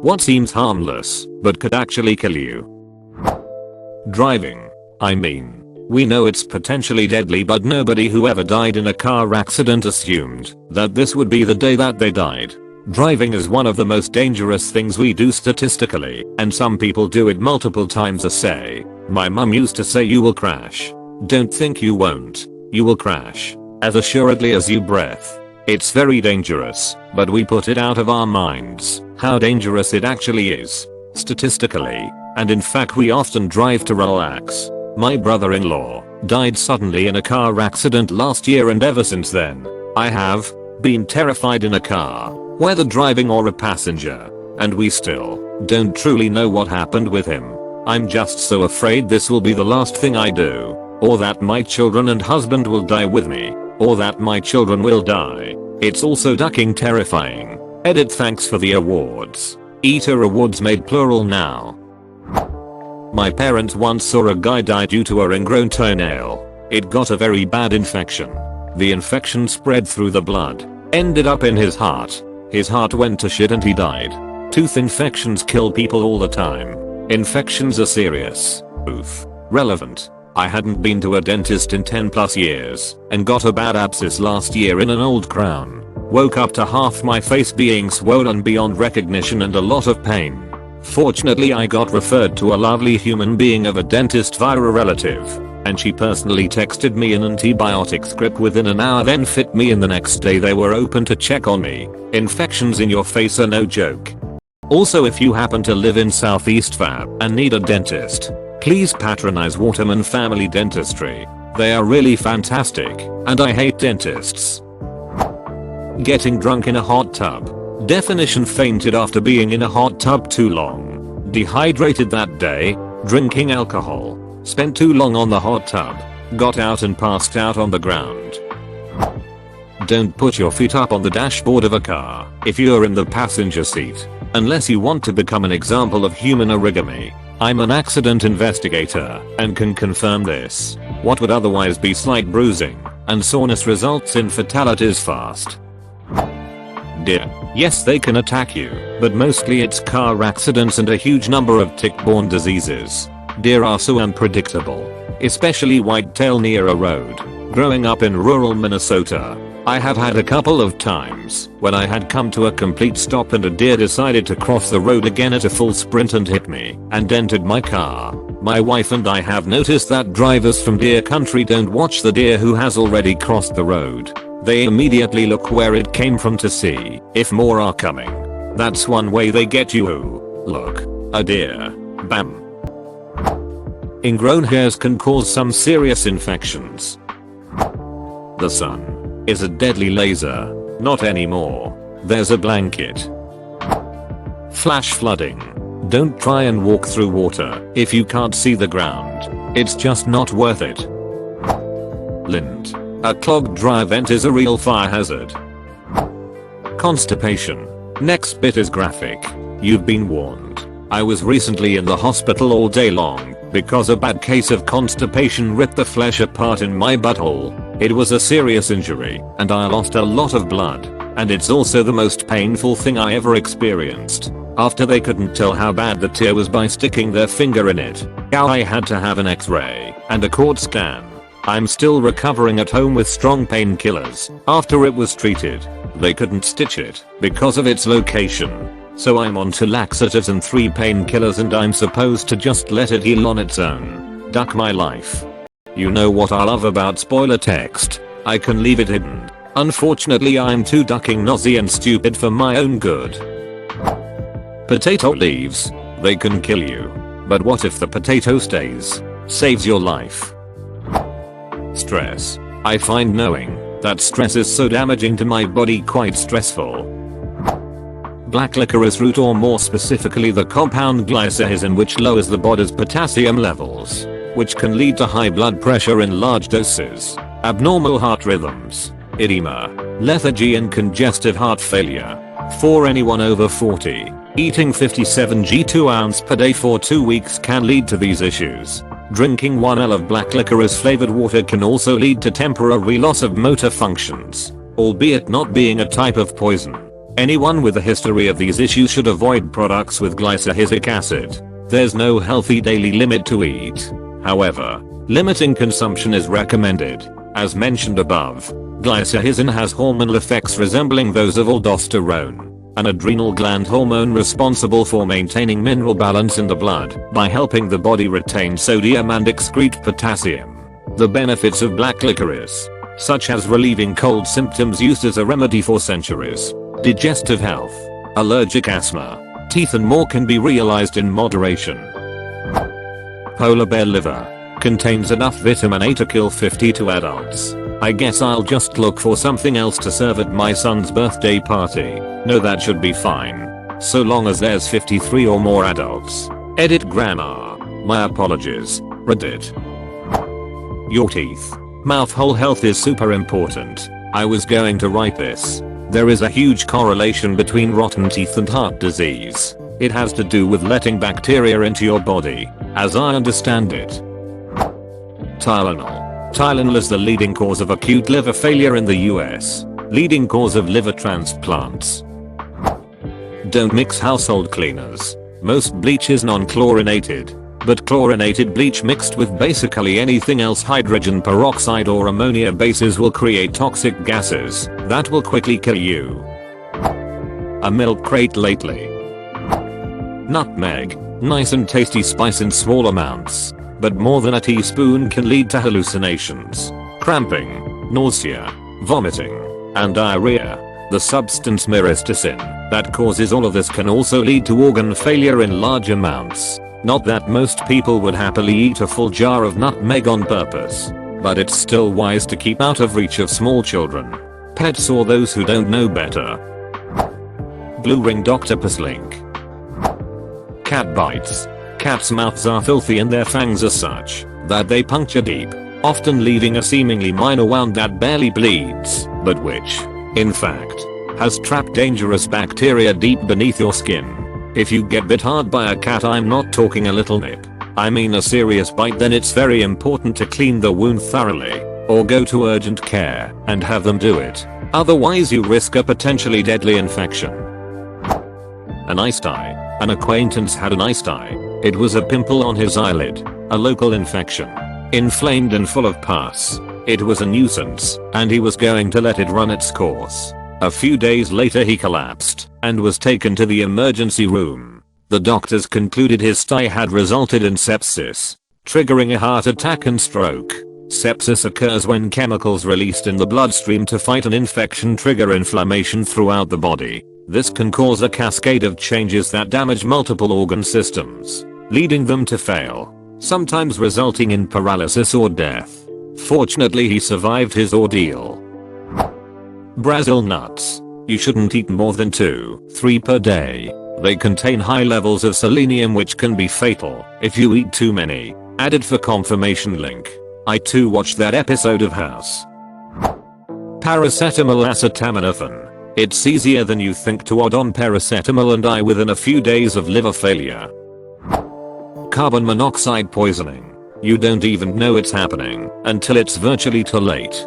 What seems harmless, but could actually kill you? Driving. I mean, we know it's potentially deadly, but nobody who ever died in a car accident assumed that this would be the day that they died. Driving is one of the most dangerous things we do statistically, and some people do it multiple times a day. My mum used to say, you will crash. Don't think you won't. You will crash. As assuredly as you breathe. It's very dangerous, but we put it out of our minds how dangerous it actually is. Statistically, and in fact we often drive to relax. My brother-in-law died suddenly in a car accident last year, and ever since then, I have been terrified in a car, whether driving or a passenger, and we still don't truly know what happened with him. I'm just so afraid this will be the last thing I do, or that my children and husband will die with me, or that my children will die. It's also ducking terrifying. Edit, thanks for the awards. Eater awards made plural now. My parents once saw a guy die due to a ingrown toenail. It got a very bad infection. The infection spread through the blood, ended up in his heart. His heart went to shit and he died. Tooth infections kill people all the time. Infections are serious. Oof. Relevant. I hadn't been to a dentist in 10 plus years and got a bad abscess last year in an old crown. Woke up to half my face being swollen beyond recognition and a lot of pain. Fortunately, I got referred to a lovely human being of a dentist via a relative, and she personally texted me an antibiotic script within an hour, then fit me in the next day. They were open to check on me. Infections in your face are no joke. Also, if you happen to live in Southeast Fab and need a dentist, please patronize Waterman Family Dentistry. They are really fantastic, and I hate dentists. Getting drunk in a hot tub. Definition: fainted after being in a hot tub too long. Dehydrated that day. Drinking alcohol. Spent too long on the hot tub. Got out and passed out on the ground. Don't put your feet up on the dashboard of a car if you're in the passenger seat, unless you want to become an example of human origami. I'm an accident investigator and can confirm this. What would otherwise be slight bruising and soreness results in fatalities fast. Deer. Yes, they can attack you, but mostly it's car accidents and a huge number of tick-borne diseases. Deer are so unpredictable, especially whitetail near a road. Growing up in rural Minnesota, I have had a couple of times when I had come to a complete stop and a deer decided to cross the road again at a full sprint and hit me and dented my car. My wife and I have noticed that drivers from deer country don't watch the deer who has already crossed the road. They immediately look where it came from to see if more are coming. That's one way they get you. Look, a deer. Bam. Ingrown hairs can cause some serious infections. The sun is a deadly laser. Not anymore. There's a blanket. Flash flooding. Don't try and walk through water if you can't see the ground. It's just not worth it. Lint. A clogged dry vent is a real fire hazard. Constipation. Next bit is graphic. You've been warned. I was recently in the hospital all day long because a bad case of constipation ripped the flesh apart in my butthole. It was a serious injury and I lost a lot of blood, and it's also the most painful thing I ever experienced. After they couldn't tell how bad the tear was by sticking their finger in it, I had to have an x-ray and a cord scan. I'm still recovering at home with strong painkillers. After it was treated, they couldn't stitch it because of its location. So I'm on 2 laxatives and 3 painkillers, and I'm supposed to just let it heal on its own. Duck my life. You know what I love about spoiler text? I can leave it hidden. Unfortunately, I'm too ducking nosy and stupid for my own good. Potato leaves. They can kill you. But what if the potato stays? Saves your life. Stress. I find knowing that stress is so damaging to my body quite stressful. Black licorice root, or more specifically the compound glycyrrhizin, which lowers the body's potassium levels, which can lead to high blood pressure in large doses, abnormal heart rhythms, edema, lethargy and congestive heart failure. For anyone over 40, eating 57 g 2 ounce per day for 2 weeks can lead to these issues. Drinking 1 L of black licorice flavored water can also lead to temporary loss of motor functions, albeit not being a type of poison. Anyone with a history of these issues should avoid products with glycyrrhizic acid. There's no healthy daily limit to eat. However, limiting consumption is recommended. As mentioned above, glycyrrhizin has hormonal effects resembling those of aldosterone, an adrenal gland hormone responsible for maintaining mineral balance in the blood by helping the body retain sodium and excrete potassium. The benefits of black licorice, such as relieving cold symptoms used as a remedy for centuries, digestive health, allergic asthma, teeth and more can be realized in moderation. Polar bear liver contains enough vitamin A to kill 52 adults. I guess I'll just look for something else to serve at my son's birthday party. No, that should be fine. So long as there's 53 or more adults. Edit grammar. My apologies. Reddit. Your teeth. Mouth hole health is super important. I was going to write this. There is a huge correlation between rotten teeth and heart disease. It has to do with letting bacteria into your body, as I understand it. Tylenol. Tylenol is the leading cause of acute liver failure in the US. Leading cause of liver transplants. Don't mix household cleaners. Most bleach is non-chlorinated, but chlorinated bleach mixed with basically anything else, hydrogen peroxide or ammonia bases, will create toxic gases that will quickly kill you. A milk crate lately. Nutmeg. Nice and tasty spice in small amounts, but more than a teaspoon can lead to hallucinations, cramping, nausea, vomiting, and diarrhea. The substance myristicin that causes all of this can also lead to organ failure in large amounts. Not that most people would happily eat a full jar of nutmeg on purpose, but it's still wise to keep out of reach of small children, pets or those who don't know better. Blue ringed octopus link. Cat bites. Cats' mouths are filthy and their fangs are such that they puncture deep, often leaving a seemingly minor wound that barely bleeds, but which, in fact, has trapped dangerous bacteria deep beneath your skin. If you get bit hard by a cat, I'm not talking a little nip, I mean a serious bite, then it's very important to clean the wound thoroughly, or go to urgent care and have them do it. Otherwise you risk a potentially deadly infection. An iced eye. An acquaintance had an iced eye. It was a pimple on his eyelid, a local infection. Inflamed and full of pus. It was a nuisance, and he was going to let it run its course. A few days later he collapsed, and was taken to the emergency room. The doctors concluded his stye had resulted in sepsis, triggering a heart attack and stroke. Sepsis occurs when chemicals released in the bloodstream to fight an infection trigger inflammation throughout the body. This can cause a cascade of changes that damage multiple organ systems, leading them to fail, sometimes resulting in paralysis or death. Fortunately he survived his ordeal. Brazil nuts. You shouldn't eat more than 2-3 per day. They contain high levels of selenium which can be fatal if you eat too many. Added for confirmation link. I too watched that episode of House. Paracetamol acetaminophen. It's easier than you think to add on paracetamol and die within a few days of liver failure. Carbon monoxide poisoning. You don't even know it's happening until it's virtually too late.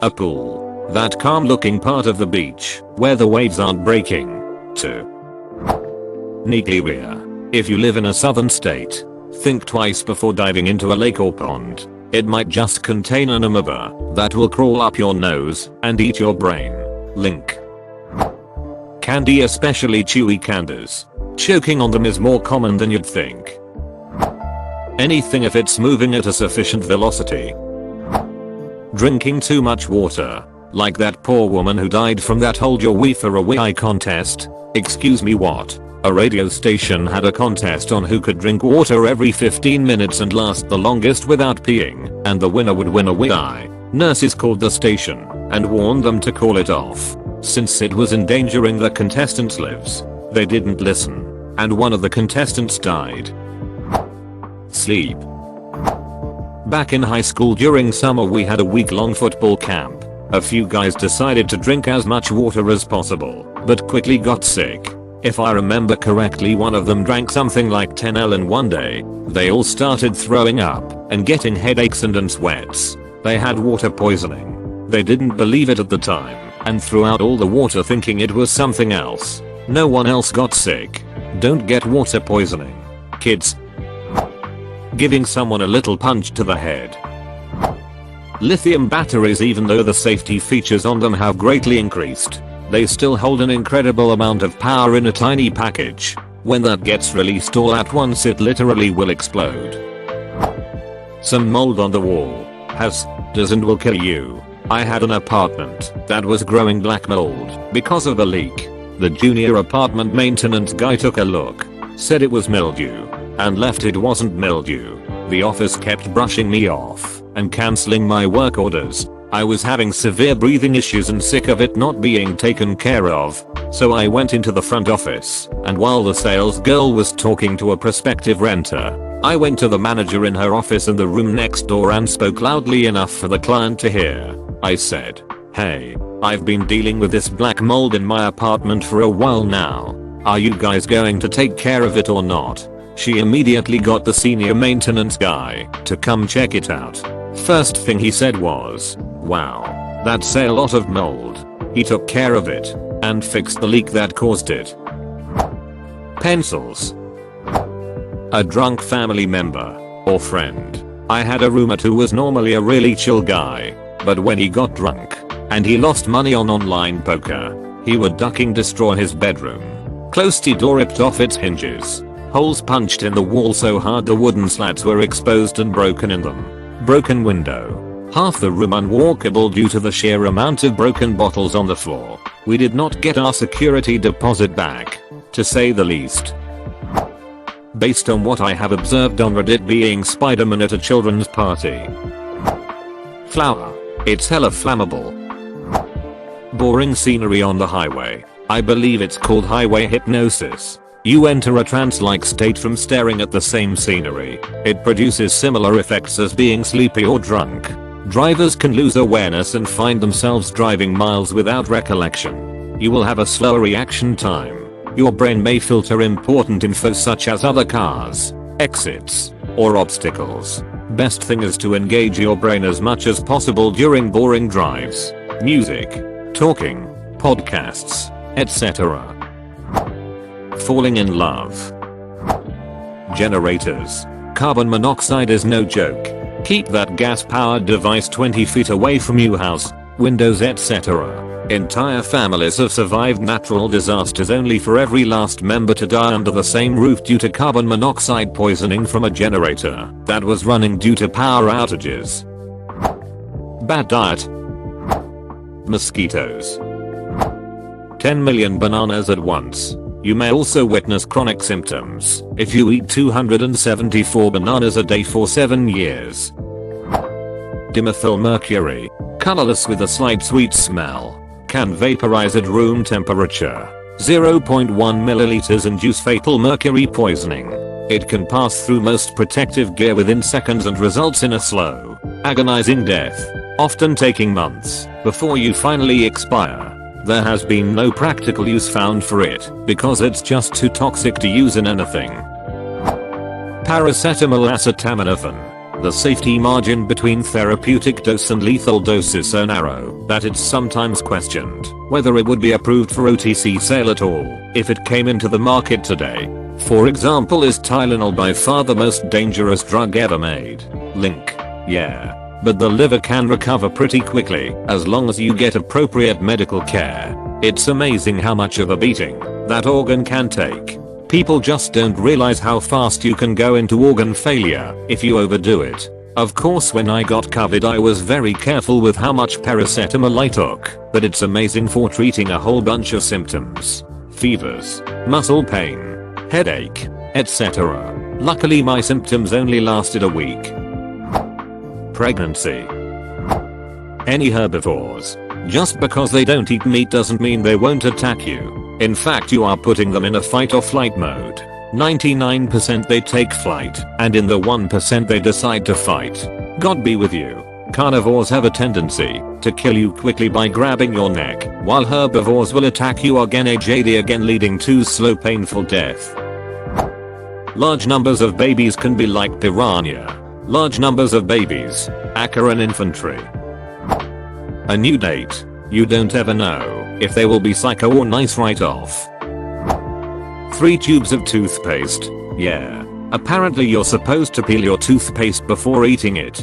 A pool. That calm looking part of the beach where the waves aren't breaking. 2. Nigeria. If you live in a southern state, think twice before diving into a lake or pond. It might just contain an amoeba that will crawl up your nose and eat your brain. Link. Candy, especially chewy candies. Choking on them is more common than you'd think. Anything if it's moving at a sufficient velocity. Drinking too much water. Like that poor woman who died from that hold your wafer away contest. Excuse me, what? A radio station had a contest on who could drink water every 15 minutes and last the longest without peeing, and the winner would win a wee-eye. Nurses called the station and warned them to call it off, since it was endangering the contestants' lives. They didn't listen, and one of the contestants died. Sleep. Back in high school during summer we had a week-long football camp. A few guys decided to drink as much water as possible, but quickly got sick. If I remember correctly, one of them drank something like 10 in one day. They all started throwing up and getting headaches and sweats. They had water poisoning. They didn't believe it at the time, and threw out all the water thinking it was something else. No one else got sick. Don't get water poisoning, kids. Giving someone a little punch to the head. Lithium batteries, even though the safety features on them have greatly increased, they still hold an incredible amount of power in a tiny package. When that gets released all at once, it literally will explode. Some mold on the wall doesn't will kill you. I had an apartment that was growing black mold because of a leak. The junior apartment maintenance guy took a look, said it was mildew, and left. It wasn't mildew. The office kept brushing me off and cancelling my work orders. I was having severe breathing issues and sick of it not being taken care of. So I went into the front office, and while the sales girl was talking to a prospective renter, I went to the manager in her office in the room next door and spoke loudly enough for the client to hear. I said, "Hey, I've been dealing with this black mold in my apartment for a while now. Are you guys going to take care of it or not?" She immediately got the senior maintenance guy to come check it out. First thing he said was, "Wow, that's a lot of mold." He took care of it and fixed the leak that caused it. Pencils. A drunk family member or friend. I had a roommate who was normally a really chill guy, but when he got drunk and he lost money on online poker, he would ducking destroy his bedroom. Closed door ripped off its hinges. Holes punched in the wall so hard the wooden slats were exposed and broken in them. Broken window. Half the room unwalkable due to the sheer amount of broken bottles on the floor. We did not get our security deposit back, to say the least. Based on what I have observed on Reddit, being Spider-Man at a children's party. Flower. It's hella flammable. Boring scenery on the highway. I believe it's called highway hypnosis. You enter a trance-like state from staring at the same scenery. It produces similar effects as being sleepy or drunk. Drivers can lose awareness and find themselves driving miles without recollection. You will have a slower reaction time. Your brain may filter important info such as other cars, exits, or obstacles. Best thing is to engage your brain as much as possible during boring drives. Music, talking, podcasts, etc. Falling in love. Generators. Carbon monoxide is no joke. Keep that gas-powered device 20 feet away from your house, windows, etc. Entire families have survived natural disasters only for every last member to die under the same roof due to carbon monoxide poisoning from a generator that was running due to power outages. Bad diet. Mosquitoes. 10 million bananas at once. You may also witness chronic symptoms if you eat 274 bananas a day for 7 years. Dimethylmercury. Colorless with a slight sweet smell. Can vaporize at room temperature. 0.1 milliliters induce fatal mercury poisoning. It can pass through most protective gear within seconds and results in a slow, agonizing death, often taking months before you finally expire. There has been no practical use found for it because it's just too toxic to use in anything. Paracetamol acetaminophen. The safety margin between therapeutic dose and lethal dose is so narrow that it's sometimes questioned whether it would be approved for OTC sale at all if it came into the market today. For example, is Tylenol by far the most dangerous drug ever made? Link. Yeah. But the liver can recover pretty quickly as long as you get appropriate medical care. It's amazing how much of a beating that organ can take. People just don't realize how fast you can go into organ failure if you overdo it. Of course, when I got COVID I was very careful with how much paracetamol I took, but it's amazing for treating a whole bunch of symptoms. Fevers, muscle pain, headache, etc. Luckily my symptoms only lasted a week. Pregnancy. Any herbivores. Just because they don't eat meat doesn't mean they won't attack you. In fact, you are putting them in a fight or flight mode. 99% they take flight, and in the 1% they decide to fight. God be with you. Carnivores have a tendency to kill you quickly by grabbing your neck, while herbivores will attack you again leading to slow painful death. Large numbers of babies can be like piranha. Large numbers of babies, Acheron infantry. A new date. You don't ever know if they will be psycho or nice right off. 3 tubes of toothpaste. Yeah. Apparently you're supposed to peel your toothpaste before eating it.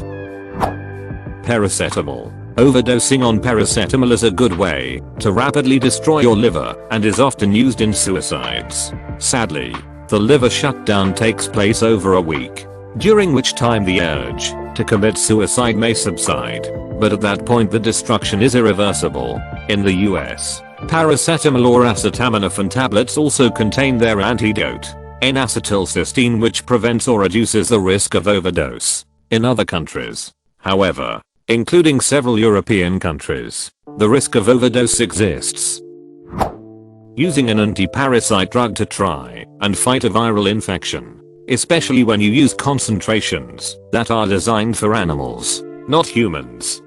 Paracetamol. Overdosing on paracetamol is a good way to rapidly destroy your liver and is often used in suicides. Sadly, the liver shutdown takes place over a week, during which time the urge to commit suicide may subside, but at that point the destruction is irreversible. In the US, paracetamol or acetaminophen tablets also contain their antidote, N-acetylcysteine, which prevents or reduces the risk of overdose. In other countries, however, including several European countries, the risk of overdose exists. Using an anti-parasite drug to try and fight a viral infection, especially when you use concentrations that are designed for animals, not humans,